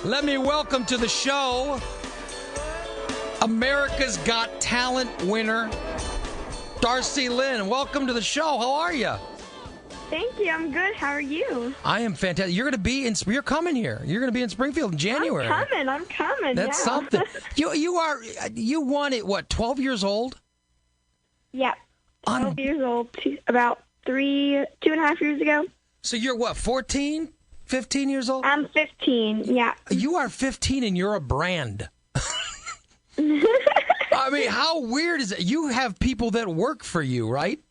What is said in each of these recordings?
Let me welcome to the show America's Got Talent winner, Darci Lynne. Welcome to the show. How are you? Thank you. I'm good. How are you? I am fantastic. You're going to be in. You're coming here. You're going to be in Springfield in January. I'm coming. That's something. You won it. What? 12 years old? Yeah. 12 years old. About 2.5 years ago. So you're what? 14? 15 years old? I'm 15. Yeah. You are 15 and you're a brand. I mean, how weird is it? You have people that work for you, right?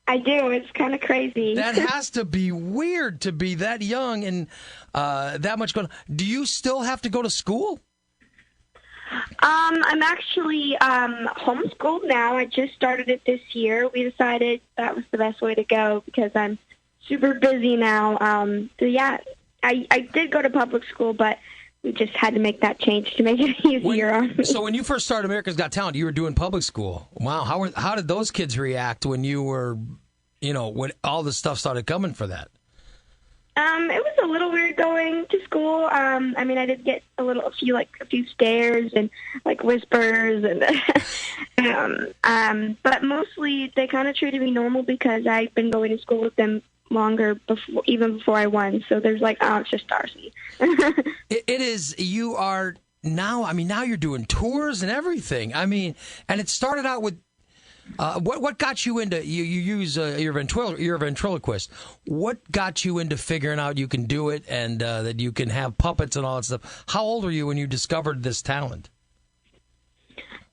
I do. It's kind of crazy. That has to be weird to be that young and that much going on. Do you still have to go to school? I'm actually homeschooled now. I just started it this year. We decided that was the best way to go because I'm super busy now. So yeah, I did go to public school, but we just had to make that change to make it easier on me. So when you first started America's Got Talent, you were doing public school. Wow. How did those kids react when you were, when all the stuff started coming for that? It was a little weird going to school. I mean, I did get a few stares and like whispers and, but mostly they kind of treated me normal because I've been going to school with them longer even before I won. So there's like, oh, it's just Darci. It is. You are now. I mean, now you're doing tours and everything. I mean, and it started out with what got you into you use you're a ventriloquist. What got you into figuring out you can do it and that you can have puppets and all that stuff? How old were you when you discovered this talent?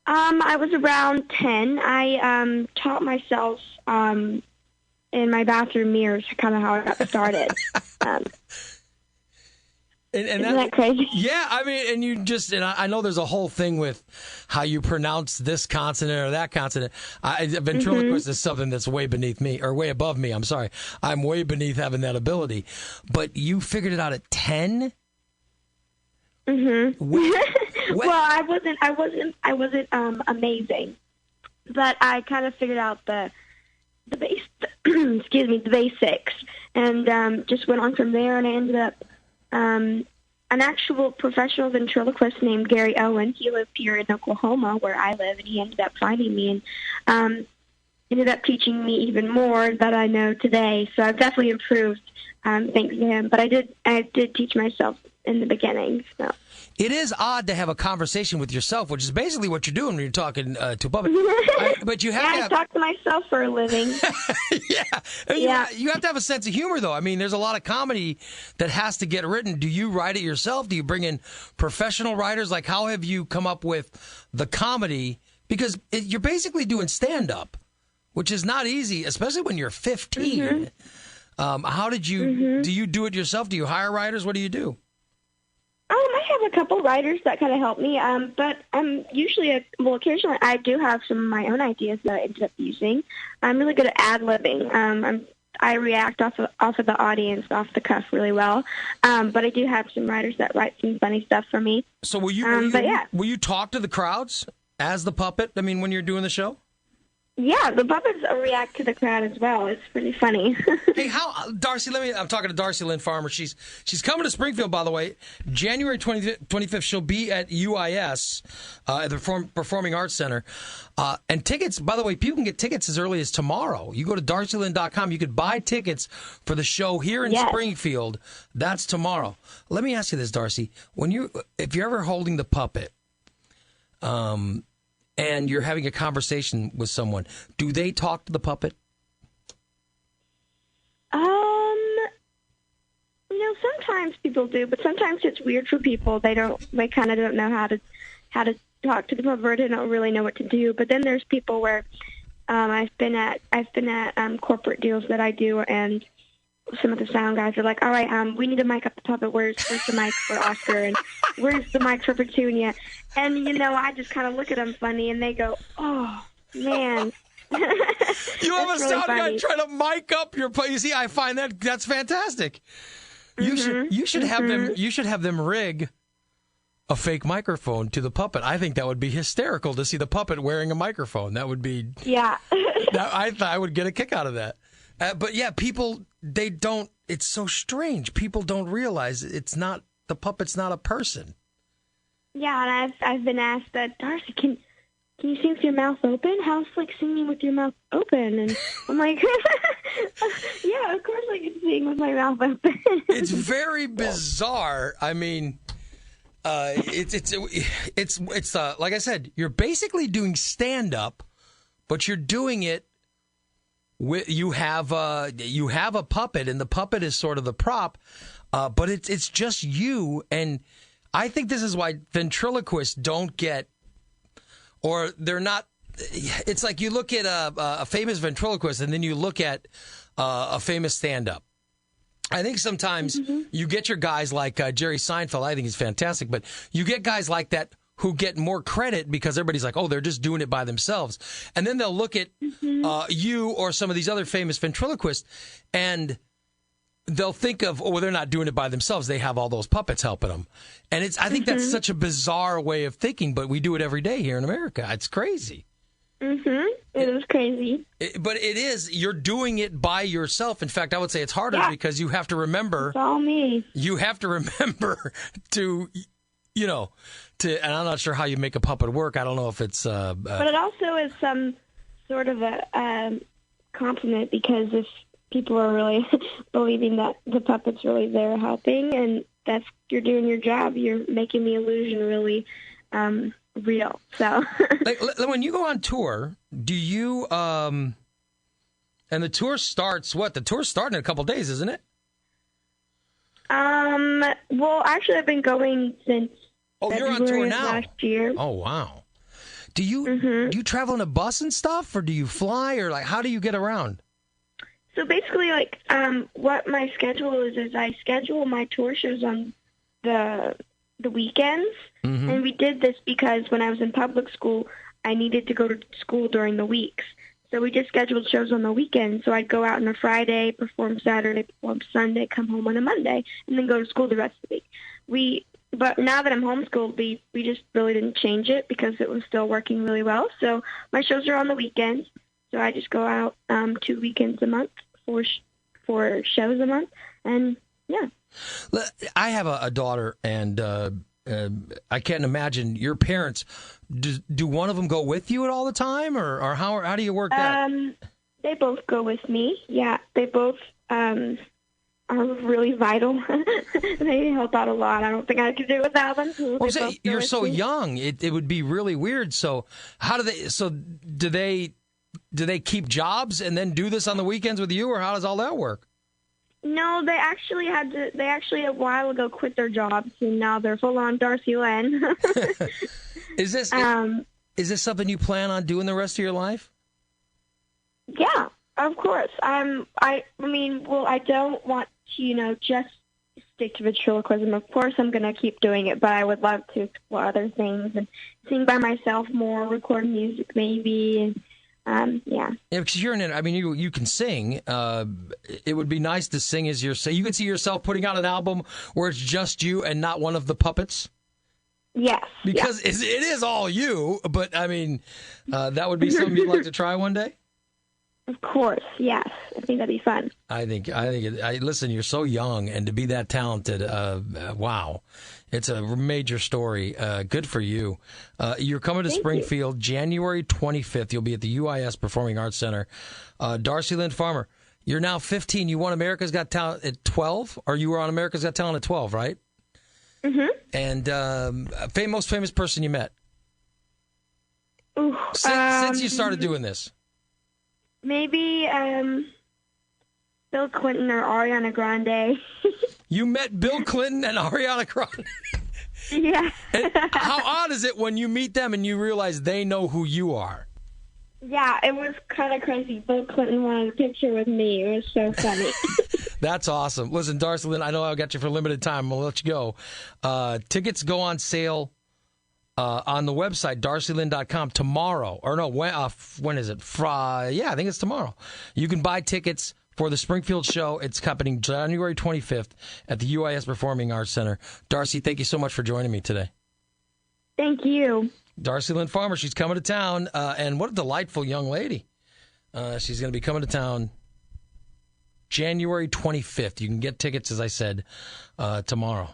I was around 10. I taught myself in my bathroom mirrors, kind of how I got started. Isn't that crazy? Yeah, I mean, and I know there's a whole thing with how you pronounce this consonant or that consonant. Ventriloquist is something that's way beneath me, or way above me. I'm sorry. I'm way beneath having that ability. But you figured it out at 10? Mm-hmm. Well, I wasn't amazing, but I kind of figured out the basics, and just went on from there. And I ended up an actual professional ventriloquist named Gary Owen. He lived here in Oklahoma, where I live, and he ended up finding me and ended up teaching me even more that I know today. So I've definitely improved thanks to him. But I did teach myself in the beginning. So. It is odd to have a conversation with yourself, which is basically what you're doing when you're talking to a puppet. But you have to I talk to myself for a living. Yeah. You have to have a sense of humor, though. I mean, there's a lot of comedy that has to get written. Do you write it yourself? Do you bring in professional writers? Like, how have you come up with the comedy? Because you're basically doing stand-up, which is not easy, especially when you're 15. How did you do you do it yourself? Do you hire writers? What do you do? I have a couple writers that kind of help me, but I'm usually, occasionally I do have some of my own ideas that I ended up using. I'm really good at ad-libbing. I react off of the audience, off the cuff really well, but I do have some writers that write some funny stuff for me. So will you talk to the crowds as the puppet, I mean, when you're doing the show? Yeah, the puppets react to the crowd as well. It's pretty funny. Hey, Darci, I'm talking to Darci Lynne Farmer. She's coming to Springfield, by the way. January 25th, she'll be at UIS, at the Performing Arts Center. And tickets, by the way, people can get tickets as early as tomorrow. You go to darcilynne.com. You could buy tickets for the show here in Springfield. That's tomorrow. Let me ask you this, Darci. If you're ever holding the puppet, and you're having a conversation with someone, do they talk to the puppet? Sometimes people do, but sometimes it's weird for people. They kind of don't know how to talk to the puppet, or they don't really know what to do. But then there's people where I've been at corporate deals that I do, and some of the sound guys are like, all right, we need to mic up the puppet. Where's the mic for Oscar? And where's the mic for Petunia? And, I just kind of look at them funny, and they go, oh, man. You have a sound guy trying to mic up your puppet. You see, I find that's fantastic. You should have them rig a fake microphone to the puppet. I think that would be hysterical to see the puppet wearing a microphone. That would be... Yeah. I would get a kick out of that. But yeah, people, it's so strange. People don't realize it's not the puppet's not a person. Yeah, and I've been asked that, Darci, can you sing with your mouth open? How's like singing with your mouth open? And I'm like, yeah, of course I can sing with my mouth open. It's very bizarre. I mean, it's like I said, you're basically doing stand up, but you're doing it with you have a puppet, and the puppet is sort of the prop, but it's just you. And I think this is why ventriloquists don't get, or they're not. It's like you look at a famous ventriloquist, and then you look at a famous stand-up. I think sometimes you get your guys like Jerry Seinfeld. I think he's fantastic, but you get guys like that who get more credit because everybody's like, oh, they're just doing it by themselves. And then they'll look at you or some of these other famous ventriloquists, and they'll think of, oh, well, they're not doing it by themselves. They have all those puppets helping them. And I think that's such a bizarre way of thinking, but we do it every day here in America. It's crazy. It is crazy. But it is. You're doing it by yourself. In fact, I would say it's harder because you have to remember. It's all me. You have to remember to, and I'm not sure how you make a puppet work. I don't know if it's. But it also is some sort of a compliment, because if people are really believing that the puppet's really there helping, and you're doing your job, you're making the illusion really real. So like, when you go on tour, do you and the tour starts the tour's starting in a couple of days, isn't it? Well, actually I've been going since you're on tour now. Last year. Oh, wow. Do you travel in a bus and stuff, or do you fly, or like how do you get around? So basically, like, what my schedule is I schedule my tour shows on the weekends, and we did this because when I was in public school, I needed to go to school during the weeks. So we just scheduled shows on the weekends. So I'd go out on a Friday, perform Saturday, perform Sunday, come home on a Monday, and then go to school the rest of the week. But now that I'm homeschooled, we just really didn't change it because it was still working really well. So my shows are on the weekends. So I just go out 2 weekends a month, four shows a month, and yeah. I have a daughter, and I can't imagine your parents. Do one of them go with you at all the time, or how do you work that? They both go with me. Yeah, they both are really vital. They help out a lot. I don't think I could do it without them. You're so young. It would be really weird. So how do they? So do they keep jobs and then do this on the weekends with you, or how does all that work? No, they actually a while ago quit their jobs, and now they're full on Darci Lynne. Is this something you plan on doing the rest of your life? Yeah, of course. I don't want to, just stick to ventriloquism. Of course, I'm going to keep doing it, but I would love to explore other things and sing by myself more, record music maybe, and yeah, because you're in it. I mean, you can sing. It would be nice to sing as yourself. You could see yourself putting out an album where it's just you and not one of the puppets. Yes, because it is all you. But I mean, that would be something you'd like to try one day. Of course, yes. I think that'd be fun. Listen, you're so young, and to be that talented, wow. It's a major story. Good for you. You're coming to Springfield January 25th. You'll be at the UIS Performing Arts Center. Darci Lynne Farmer, you're now 15. You won America's Got Talent at 12? Or you were on America's Got Talent at 12, right? Mm-hmm. And most famous person you met? Ooh, since you started doing this? Maybe Bill Clinton or Ariana Grande. You met Bill Clinton and Ariana Grande? Yeah. And how odd is it when you meet them and you realize they know who you are? Yeah, it was kind of crazy. Bill Clinton wanted a picture with me. It was so funny. That's awesome. Listen, Darci Lynne, I know I got you for a limited time. I'll let you go. Tickets go on sale on the website, darcilynne.com tomorrow. Or no, when is it? Yeah, I think it's tomorrow. You can buy tickets for the Springfield show. It's happening January 25th at the UIS Performing Arts Center. Darci, thank you so much for joining me today. Thank you. Darci Lynne Farmer, she's coming to town, and what a delightful young lady. She's going to be coming to town January 25th. You can get tickets, as I said, tomorrow.